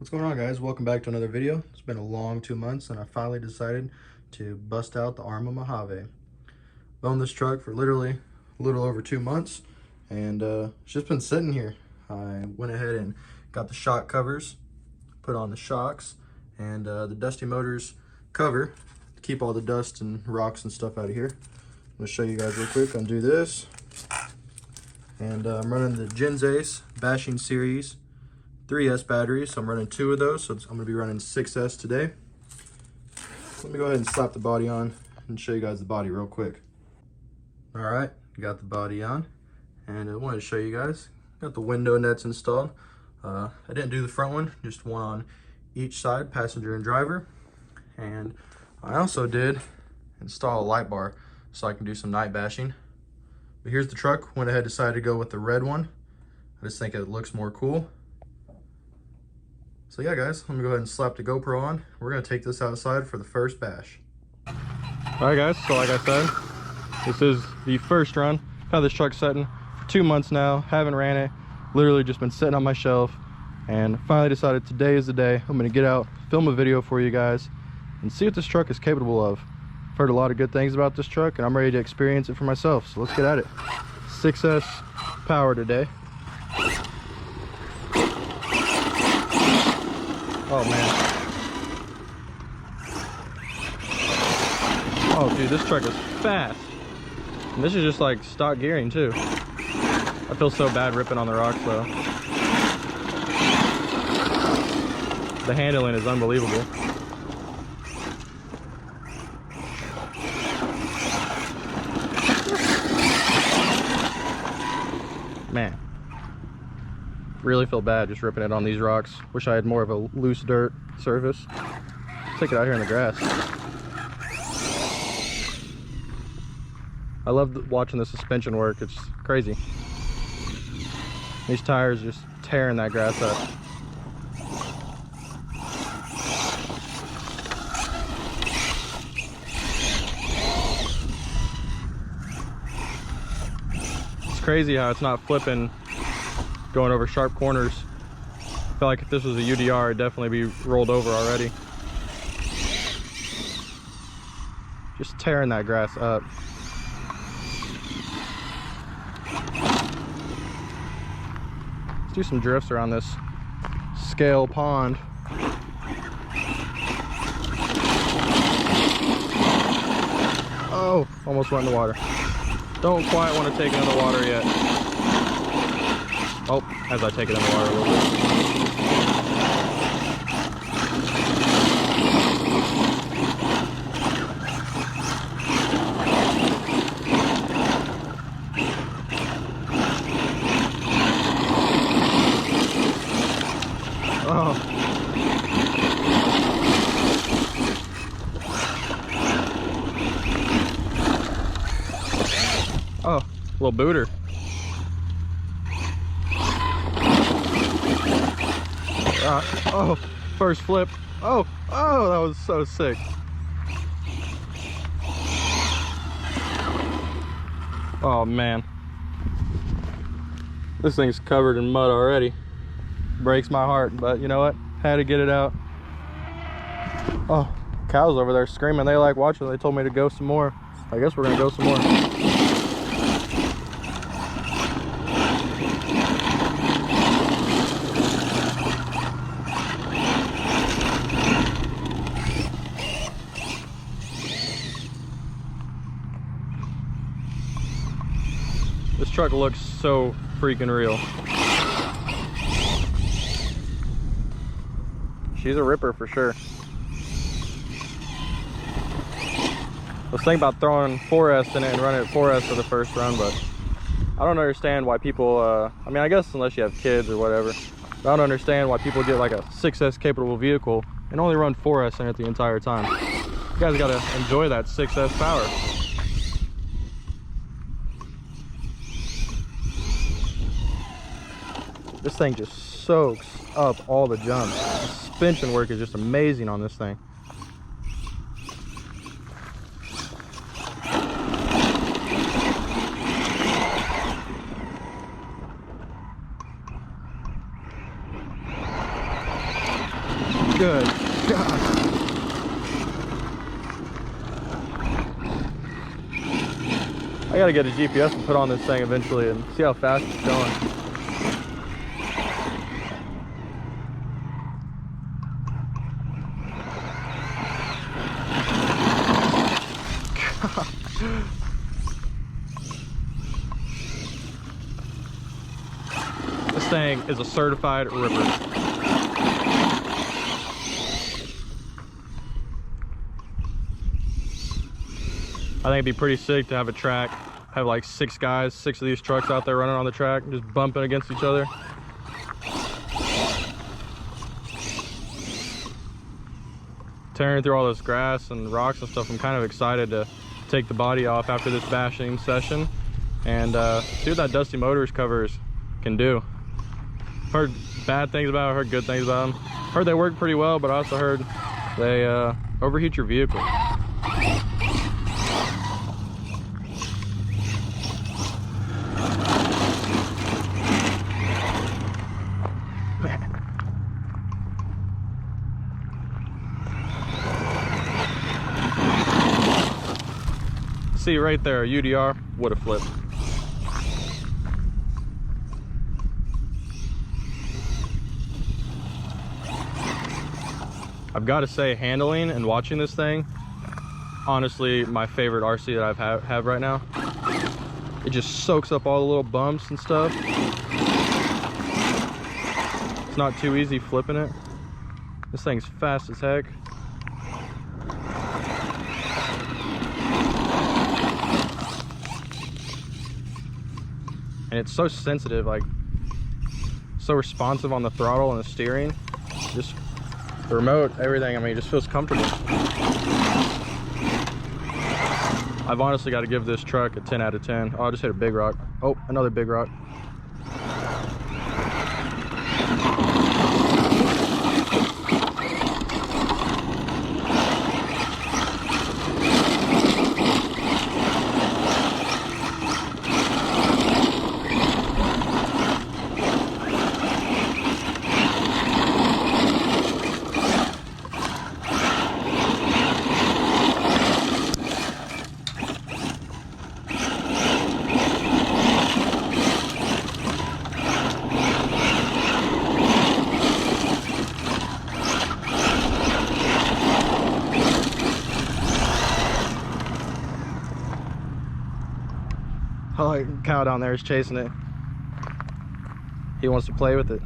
What's going on, guys? Welcome back to another video. It's been a long 2 months and I finally decided to bust out the Arrma Mojave. I've owned this truck for literally a little over 2 months and it's just been sitting here. I went ahead and got the shock covers, put on the shocks, and the Dusty Motors cover to keep all the dust and rocks and stuff out of here. I'm going to show you guys real quick. Undo this, and I'm running the Gens Ace Bashing Series 3S batteries, so I'm running 2 of those, so I'm going to be running 6S today. Let me go ahead and slap the body on and show you guys the body real quick. Alright, got the body on, and I wanted to show you guys. Got the window nets installed. I didn't do the front one, just one on each side, passenger and driver. And I also did install a light bar so I can do some night bashing. But here's the truck. Went ahead and decided to go with the red one. I just think it looks more cool. So yeah, guys, let me go ahead and slap the GoPro on. We're gonna take this outside for the first bash. All right, guys, so like I said, this is the first run. Had this truck sitting for 2 months now, haven't ran it, literally just been sitting on my shelf, and finally decided today is the day. I'm gonna get out, film a video for you guys, and see what this truck is capable of. I've heard a lot of good things about this truck, and I'm ready to experience it for myself, so let's get at it. 6S power today. Oh man. Oh dude, this truck is fast. And this is just like stock gearing too. I feel so bad ripping on the rocks though. The handling is unbelievable. Man. Really feel bad just ripping it on these rocks. Wish I had more of a loose dirt surface. Take it out here in the grass. I love watching the suspension work. It's crazy. These tires just tearing that grass up. It's crazy how it's not flipping going over sharp corners. I feel like if this was a UDR, it'd definitely be rolled over already. Just tearing that grass up. Let's do some drifts around this scale pond. Oh, almost went in the water. Don't quite want to take it in the water yet. Oh, as I take it in the water a little bit. Oh. Oh, little booter. Oh, first flip. Oh, that was so sick. Oh man, this thing's covered in mud already. Breaks my heart, but you know what? Had to get it out. Oh, cows over there screaming. They like watching. They told me to go some more. I guess we're gonna go some more. This truck looks so freaking real. She's a ripper for sure. I was thinking about throwing 4S in it and running it 4S for the first run, but I don't understand why people, I mean, I guess unless you have kids or whatever, but I don't understand why people get like a 6S capable vehicle and only run 4S in it the entire time. You guys gotta enjoy that 6S power. This thing just soaks up all the jumps. The suspension work is just amazing on this thing. I gotta get a GPS and put on this thing eventually and see how fast it's going. This thing is a certified ripper. I think it'd be pretty sick to have a track, have like 6 guys, 6 of these trucks out there running on the track, just bumping against each other. Tearing through all this grass and rocks and stuff, I'm kind of excited to take the body off after this bashing session and see what that Dusty Motors covers can do. Heard bad things about them, heard good things about them. Heard they work pretty well, but I also heard they overheat your vehicle. See right there, a UDR would have flipped. I've got to say, handling and watching this thing, honestly, my favorite RC that I've have right now. It just soaks up all the little bumps and stuff. It's not too easy flipping it. This thing's fast as heck. And it's so sensitive, like so responsive on the throttle and the steering. Just the remote, everything, I mean, it just feels comfortable. I've honestly got to give this truck a 10 out of 10. Oh, I just hit a big rock. Oh, another big rock. Oh, that cow down there is chasing it. He wants to play with it.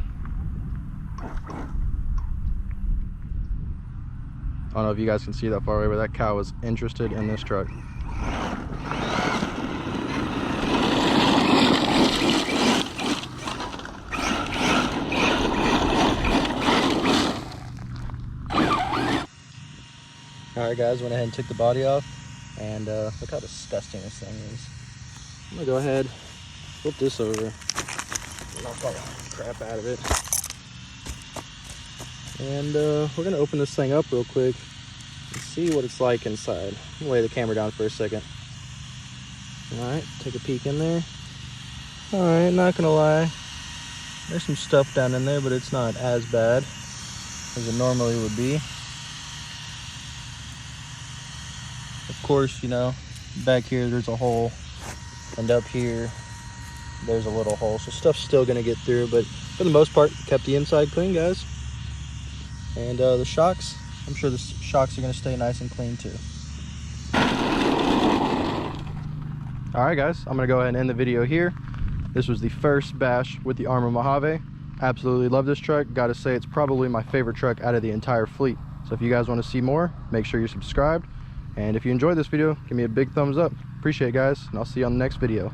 I don't know if you guys can see that far away, but that cow was interested in this truck. Alright guys, went ahead and took the body off, and look how disgusting this thing is. I'm gonna go ahead, flip this over, knock all the crap out of it. And we're gonna open this thing up real quick and see what it's like inside. I'm gonna lay the camera down for a second. Alright, take a peek in there. Alright, not gonna lie, there's some stuff down in there, but it's not as bad as it normally would be. Of course, you know, back here there's a hole, and up here there's a little hole, so stuff's still gonna get through, but for the most part kept the inside clean, guys. And the shocks, I'm sure the shocks are gonna stay nice and clean too. All right guys, I'm gonna go ahead and end the video here. This was the first bash with the Arrma Mojave. Absolutely love this truck. Gotta say, it's probably my favorite truck out of the entire fleet. So if you guys want to see more, make sure you're subscribed. And if you enjoyed this video, give me a big thumbs up. Appreciate it, guys, and I'll see you on the next video.